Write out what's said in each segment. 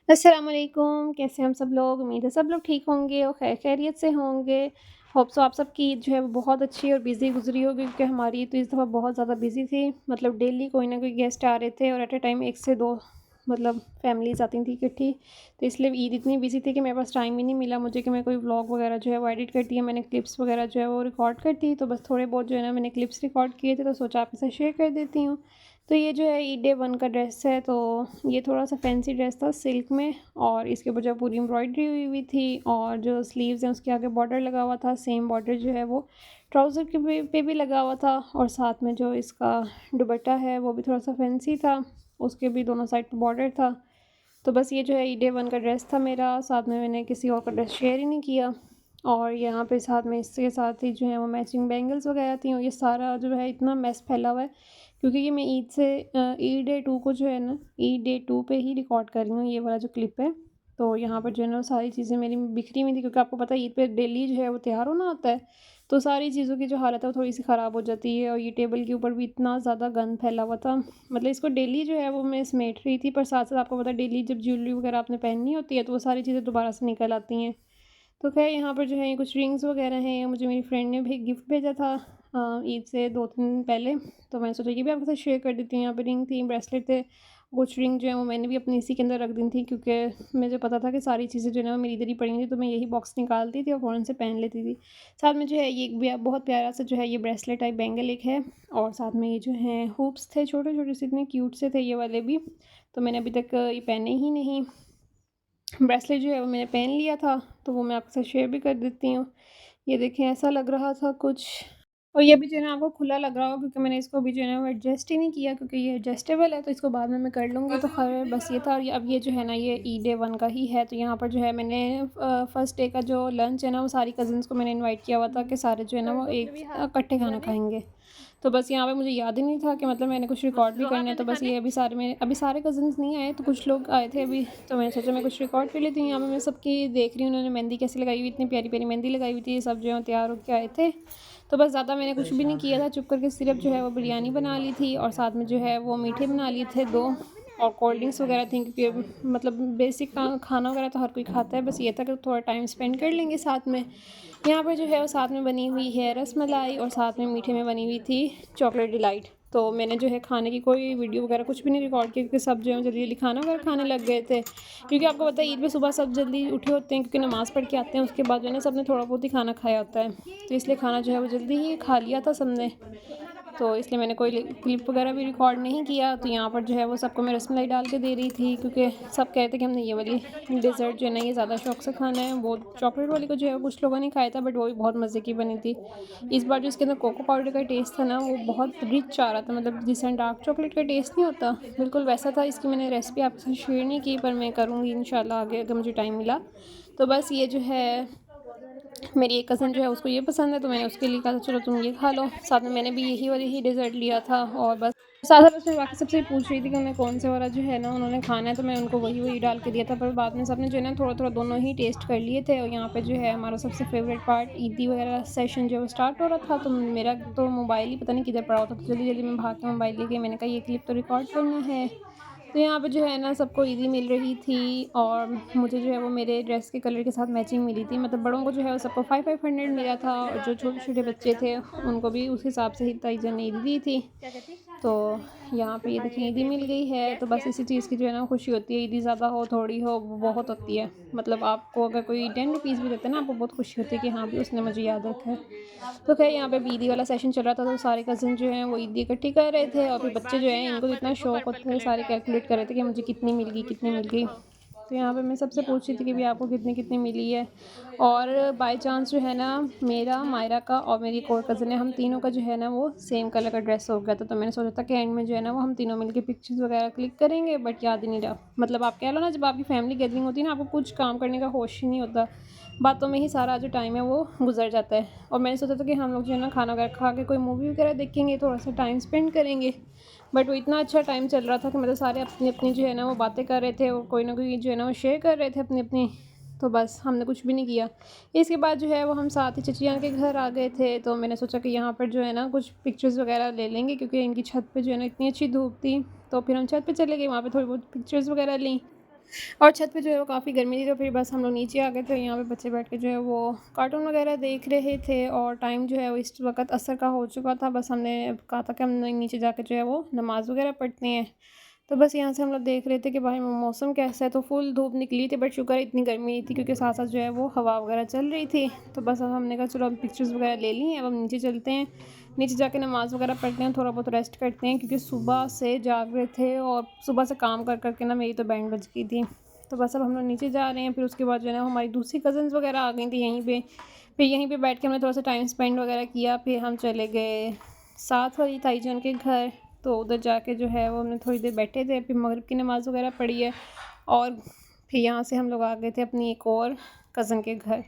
अस्सलाम वालेकुम, कैसे हैं हम सब लोग? उम्मीद है सब लोग ठीक होंगे और खैर खैरियत से होंगे। होप सो आप सबकी ईद जो है वो बहुत अच्छी और बिज़ी गुज़री होगी क्योंकि हमारी ईद तो इस दफ़ा बहुत ज़्यादा बिज़ी थी। मतलब डेली कोई ना कोई गेस्ट आ रहे थे और एट अ टाइम 1 से 2 मतलब फैमिलीज़ आती थी इकट्ठी। तो इसलिए ईद इतनी बिज़ी थी कि मेरे पास टाइम ही नहीं मिला मुझे कि मैं कोई व्लॉग वगैरह जो है वो एडिट करती है। मैंने क्लिप्स वगैरह जो है वो रिकॉर्ड करती, तो बस थोड़े बहुत जो है ना मैंने क्लिप्स रिकॉर्ड किए थे, तो सोचा आपके साथ शेयर कर देती हूँ। तो ये जो है ईद डे 1 का ड्रेस है, तो ये थोड़ा-सा फैंसी ड्रेस था सिल्क में और इसके ऊपर जो है पूरी एम्ब्रॉयडरी हुई हुई थी और जो स्लीव्स हैं उसके आगे बॉर्डर लगा हुआ था। सेम बॉर्डर जो है वो ट्राउज़र के पे भी लगा हुआ था और साथ में जो इसका दुपट्टा है वो भी थोड़ा-सा फैंसी था। उसके भी दोनों साइड पे बॉर्डर था। तो बस ये जो है ईद डे 1 का ड्रेस था मेरा, साथ में मैंने किसी और का ड्रेस शेयर ही नहीं किया। और यहाँ पे साथ में इसके साथ ही जो है वो मैचिंग बैंगल्स वगैरह थी और ये सारा जो है इतना मेस फैला हुआ है क्योंकि ये मैं ईद डे 2 को जो है ना ईद डे 2 पे ही रिकॉर्ड कर रही हूँ ये वाला जो क्लिप है। तो यहाँ पर जो है ना वो सारी चीज़ें मेरी बिखरी हुई थी क्योंकि आपको पता है ईद पे डेली जो है वो तैयार होना होता है। तो सारी चीज़ों की जो हालत है वो थोड़ी सी ख़राब हो जाती है और ये टेबल के ऊपर भी इतना ज़्यादा गंद फैला हुआ था। मतलब इसको डेली जो है वो मैं समेट रही थी, पर साथ साथ आपको पता है डेली जब ज्वेलरी वगैरह आपने पहननी होती है तो वो सारी चीज़ें दोबारा से निकल आती हैं। तो ख़ैर यहाँ पर जो है ये कुछ रिंग्स वगैरह हैं, ये मुझे मेरी फ्रेंड ने भी गिफ्ट भेजा था ईद से 2-3 दिन पहले। तो मैंने सोचा ये भी आपके साथ शेयर कर देती हूँ। यहाँ पे रिंग थी, ब्रेसलेट थे, कुछ रिंग जो है वो मैंने भी अपनी इसी के अंदर रख दी थी क्योंकि मुझे पता था कि सारी चीज़ें जो है ना वो मेरी इधर ही पड़ी थी, तो मैं यही बॉक्स निकालती थी और फ़ौरन से पहन लेती थी। साथ में जो है ये एक बहुत प्यारा सा जो है ये ब्रेसलेट टाइप बैंगल एक है और साथ में ये जो है हुप्स थे छोटे-छोटे से, इतने क्यूट से थे ये वाले भी। तो मैंने अभी तक ये पहने ही नहीं। ब्रेसलेट जो है वो मैंने पहन लिया था, तो वो मैं आपके साथ शेयर भी कर देती हूँ। ये देखें ऐसा लग रहा था कुछ और ये भी जो है ना आपको खुला लग रहा होगा क्योंकि मैंने इसको अभी जो है ना वो एडजस्ट ही नहीं किया क्योंकि ये एडजस्टेबल है, तो इसको बाद में मैं कर लूँगी। तो खैर बस ये था और ये अब ये जो है ना ये ईद डे 1 का ही है। तो यहाँ पर जो है मैंने फर्स्ट डे का जो लंच है ना वो सारी कज़िन्स को मैंने इनवाइट किया हुआ था कि सारे जो है ना वो एक इकट्ठे खाना खाएँगे। तो बस यहाँ पे मुझे याद ही नहीं था कि मतलब मैंने कुछ रिकॉर्ड भी करना है, तो बस ये अभी सारे कज़िन्स नहीं आए, तो कुछ लोग आए थे अभी, तो मैंने सोचा मैं कुछ रिकॉर्ड कर लेती हूँ। यहाँ पे मैं सबकी देख रही हूँ उन्होंने मेहंदी कैसे लगाई हुई, इतनी प्यारी-प्यारी मेहंदी लगाई हुई थी, सब जो है तैयार होके आए थे। तो बस ज़्यादा मैंने कुछ भी नहीं किया था, चुप करके सिर्फ़ जो है वो बिरयानी बना ली थी और साथ में जो है वो मीठे बना लिए थे 2 और कोल्ड ड्रिंक्स वगैरह थी क्योंकि मतलब बेसिक खाना वगैरह तो हर कोई खाता है, बस ये था कि थोड़ा टाइम स्पेंड कर लेंगे साथ में। यहाँ पर जो है वो साथ में बनी हुई है रसमलाई और साथ में मीठे में बनी हुई थी चॉकलेट डिलाइट। तो मैंने जो है खाने की कोई वीडियो वगैरह कुछ भी नहीं रिकॉर्ड किया क्योंकि सब जो है जल्दी जल्दी खाना वगैरह खाने लग गए थे, क्योंकि आपको पता है ईद पे सुबह सब जल्दी उठे होते हैं क्योंकि नमाज़ पढ़ के आते हैं, उसके बाद जो है ना सबने थोड़ा बहुत ही खाना खाया होता है, तो इसलिए खाना जो है वो जल्दी ही खा लिया था सबने। तो इसलिए मैंने कोई क्लिप वगैरह भी रिकॉर्ड नहीं किया। तो यहाँ पर जो है वो सबको मैं रसमलाई डाल के दे रही थी क्योंकि सब कह रहे थे कि हमने ये वाली डेज़र्ट जो है ना ये ज़्यादा शौक से खाना है। वो चॉकलेट वाली को जो है कुछ लोगों ने खाया था बट वो भी बहुत मज़े की बनी थी। इस बार जो इसके अंदर कोको पाउडर का टेस्ट था ना वो बहुत रिच आ रहा था, मतलब जिस डार्क चॉकलेट का टेस्ट नहीं होता बिल्कुल वैसा था। इसकी मैंने रेसिपी आपके साथ शेयर नहीं की पर मैं करूँगी इंशाल्लाह आगे अगर मुझे टाइम मिला। तो बस ये जो है मेरी एक कज़न जो है उसको ये पसंद है, तो मैंने उसके लिए कहा था चलो तुम ये खा लो। साथ में मैंने भी यही वाली ही डेज़र्ट लिया था और बस साथ साथ उसमें बाकी सबसे पूछ रही थी कि उन्हें कौन से वाला जो है ना उन्होंने खाना है, तो मैं उनको वही डाल के दिया था। पर बाद में सबने जो है ना थोड़ा-थोड़ा दोनों ही टेस्ट कर लिए थे और यहाँ पे जो है हमारा सबसे फ़ेवरेट पार्ट ईदी वगैरह सेशन जो है वो स्टार्ट हो रहा था। तो मेरा तो मोबाइल ही पता नहीं किधर पड़ा हुआ था, तो जल्दी-जल्दी मैं भाग के मोबाइल लेके मैंने कहा ये क्लिप तो रिकॉर्ड करना है। तो यहाँ पे जो है ना सबको ईदी मिल रही थी और मुझे जो है वो मेरे ड्रेस के कलर के साथ मैचिंग मिली थी। मतलब बड़ों को जो है वो सबको 500 मिला था और जो छोटे-छोटे बच्चे थे उनको भी उस हिसाब से ही ताईजा ने ईदी दी थी। तो यहाँ पे ये देखिए ईदी मिल गई है, तो बस इसी चीज़ की जो है ना खुशी होती है। ईदी ज़्यादा हो थोड़ी हो वो बहुत होती है। मतलब आपको अगर कोई 10 रुपीज़ भी देते हैं ना आपको बहुत खुशी होती है कि हाँ, भी उसने मुझे याद रखा है। तो ख़ैर यहाँ पे भी ईदी वाला सेशन चल रहा था, तो सारे कज़िन जो हैं वो ईदी इकट्ठी कर रहे थे और फिर बच्चे जो हैं इनको तो इतना शौक होता है, सारे कैलकुलेट कर रहे थे कि मुझे कितनी मिल गई, कितनी मिल गई। तो यहाँ पे मैं सबसे पूछ रही थी कि भाई आपको कितनी-कितनी मिली है। और बाय चांस जो है ना मेरा, मायरा का और मेरी एक और कज़िन है, हम तीनों का जो है ना वो सेम कलर का ड्रेस हो गया था। तो मैंने सोचा था कि एंड में जो है ना वो हम तीनों मिलके पिक्चर्स वगैरह क्लिक करेंगे, बट याद ही नहीं रहा। मतलब आप कह लो ना जब आपकी फैमिली गैदरिंग होती है ना आपको कुछ काम करने का होश ही नहीं होता। बातों में ही सारा जो टाइम है वो गुज़र जाता है। और मैंने सोचा था कि हम लोग जो है ना खाना वगैरह खा के कोई मूवी वगैरह देखेंगे, थोड़ा-सा टाइम स्पेंड करेंगे। बट वो इतना अच्छा टाइम चल रहा था कि मतलब सारे अपनी-अपनी जो है ना वो बातें कर रहे थे और कोई ना कोई जो है ना वो शेयर कर रहे थे अपनी-अपनी। तो बस हमने कुछ भी नहीं किया। इसके बाद जो है वो हम साथ ही चचियाँ के घर आ गए थे, तो मैंने सोचा कि यहाँ पर जो है ना कुछ पिक्चर्स वगैरह ले लेंगे क्योंकि इनकी छत पे जो है ना इतनी अच्छी धूप थी। तो फिर हम छत पे चले गए, वहाँ पे थोड़ी बहुत पिक्चर्स वगैरह लीं। और छत पे जो है वो काफ़ी गर्मी थी, तो फिर बस हम लोग नीचे आ गए थे। यहाँ पे बच्चे बैठ के जो है वो कार्टून वगैरह देख रहे थे और टाइम जो है वो इस वक्त असर का हो चुका था। बस हमने कहा था कि हम नीचे जाके जो है वो नमाज़ वगैरह पढ़ते हैं। तो बस यहाँ से हम लोग देख रहे थे कि भाई मौसम कैसा है। तो फुल धूप निकली थी, बट शुक्र है इतनी गर्मी नहीं थी, क्योंकि साथ साथ जो है वो हवा वगैरह चल रही थी। तो बस अब हमने कहा चलो अब पिक्चर्स वगैरह ले ली हैं, अब हम नीचे चलते हैं, नीचे जाके नमाज़ वगैरह पढ़ते हैं, थोड़ा बहुत रेस्ट करते हैं, क्योंकि सुबह से जाग रहे थे और सुबह से काम कर करके ना मेरी तो बैंड बज गई थी। तो बस अब हम लोग नीचे जा रहे हैं। फिर उसके बाद जो है ना हमारी दूसरी कज़न्स वगैरह आ गई थी यहीं पे। फिर यहीं पे बैठ के हमने थोड़ा सा टाइम स्पेंड वगैरह किया। फिर हम चले गए साथ वाली ताईजान के घर। तो उधर जाके जो है वो हमने थोड़ी देर बैठे थे, फिर मगरिब की नमाज़ वगैरह पढ़ी है और फिर यहाँ से हम लोग आ गए थे अपनी एक और कज़न के घर।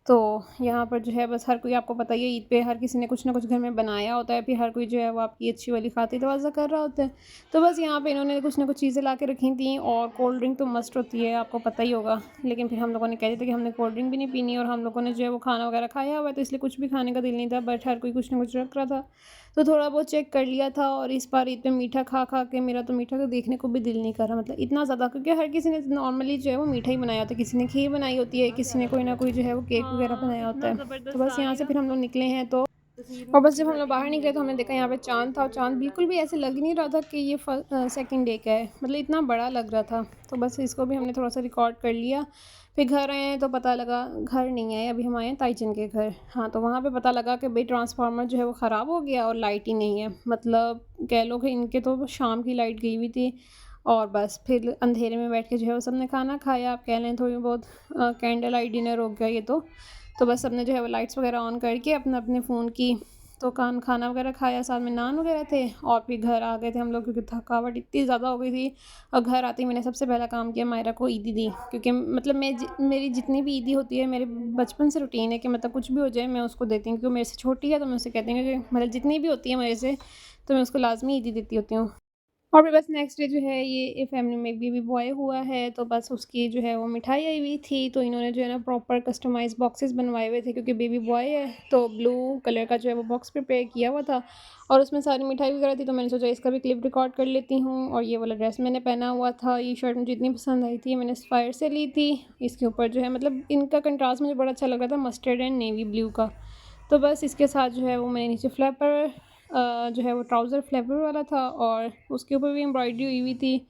तो यहाँ पर जो है बस हर कोई, आपको पता ही है, ईद पे हर किसी ने कुछ ना कुछ घर में बनाया होता है, फिर हर कोई जो है वो आपकी अच्छी वाली खातिर तवाज़ा कर रहा होता है। तो बस यहाँ पे इन्होंने कुछ ना कुछ चीज़ें ला के रखी थी और कोल्ड ड्रिंक तो मस्ट होती है, आपको पता ही होगा। लेकिन फिर हम लोगों ने कह दिया था कि हमने कोल्ड ड्रिंक भी नहीं पीनी, और हम लोगों ने जो है वो खाना वगैरह खाया हुआ है, तो इसलिए कुछ भी खाने का दिल नहीं था, बट हर कोई कुछ ना कुछ रख रहा था। तो थोड़ा बहुत चेक कर लिया था। और इस बार ईद पे मीठा खा खा के मेरा तो मीठा को देखने को भी दिल नहीं कर रहा, मतलब इतना ज़्यादा, क्योंकि हर किसी ने नॉर्मली जो है वो मीठा ही बनाया होता है। किसी ने खीर बनाई होती है, किसी ने कोई ना कोई जो है वो केक वगैरह बनाया होता है। तो बस यहाँ से फिर हम लोग निकले हैं। तो और बस जब हम लोग बाहर निकले तो हमने देखा यहाँ पे चाँद था, और चाँद बिल्कुल भी ऐसे लग नहीं रहा था कि ये सेकंड डे का है, मतलब इतना बड़ा लग रहा था। तो बस इसको भी हमने थोड़ा सा रिकॉर्ड कर लिया। फिर घर आए हैं तो पता लगा, घर नहीं आए, अभी हम आए हैं ताईचन के घर। हाँ, तो वहाँ पे पता लगा कि भाई ट्रांसफार्मर जो है वो ख़राब हो गया और लाइट ही नहीं है, मतलब कह लो कि इनके तो शाम की लाइट गई हुई थी। और बस फिर अंधेरे में बैठ के जो है वो सबने खाना खाया, आप कह लें थोड़ी बहुत कैंडल लाइट डिनर हो गया ये तो बस सबने जो है वो लाइट्स वगैरह ऑन करके अपने अपने फ़ोन की तो खाना वगैरह खाया, साथ में नान वगैरह थे। और फिर घर आ गए थे हम लोग, क्योंकि थकावट इतनी ज़्यादा हो गई थी। और घर आते ही मैंने सबसे पहला काम किया, मायरा को ईदी दी, क्योंकि मतलब मेरी जितनी भी ईदी होती है, मेरे बचपन से रूटीन है कि मतलब कुछ भी हो जाए मैं उसको देती हूँ, क्योंकि मेरे से छोटी है, तो मैं उससे कहती हूँ कि मतलब जितनी भी होती है मेरे से, तो मैं उसको लाजमी ईदी देती होती हूँ। और फिर बस नेक्स्ट डे जो है ये फैमिली में बेबी बॉय हुआ है, तो बस उसकी जो है वो मिठाई आई हुई थी। तो इन्होंने जो है ना प्रॉपर कस्टमाइज़ बॉक्सेस बनवाए हुए थे, क्योंकि बेबी बॉय है, तो ब्लू कलर का जो है वो बॉक्स प्रिपेयर किया हुआ था और उसमें सारी मिठाई वगैरह थी। तो मैंने सोचा इसका भी क्लिप रिकॉर्ड कर लेती हूँ। और ये वाला ड्रेस मैंने पहना हुआ था, ये शर्ट मुझे इतनी पसंद आई थी, मैंने स्पायर से ली थी। इसके ऊपर जो है मतलब इनका कंट्रास्ट मुझे बड़ा अच्छा लग रहा था, मस्टर्ड एंड नेवी ब्लू का। तो बस इसके साथ जो है वो मैंने नीचे फ्लैपर जो है वो ट्राउज़र फ्लेवर वाला था, और उसके ऊपर भी एम्ब्रॉयडरी हुई हुई थी।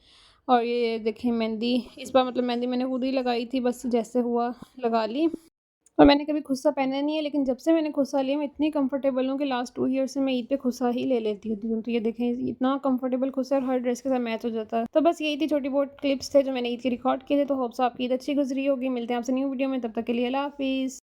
और ये देखें मेहंदी, इस बार मतलब मेहंदी मैंने खुद ही लगाई थी, बस जैसे हुआ लगा ली। और मैंने कभी खुस्सा पहना नहीं है, लेकिन जब से मैंने खुस्सा लिया मैं इतनी कंफर्टेबल हूँ कि लास्ट 2 ईयर से मैं ईद पे खुस्सा ही ले लेती हूँ। तो ये देखें इतना कंफर्टेबल खुस्सा और हर ड्रेस के साथ मैच हो जाता है। तो बस यही थी छोटी बहुत क्लिप्स थे जो मैंने ईद के रिकॉर्ड किए थे। तो होप्स आपकी ईद अच्छी गुजरी होगी। मिलते हैं आपसे न्यू वीडियो में, तब तक के लिए अल्लाह हाफिज़।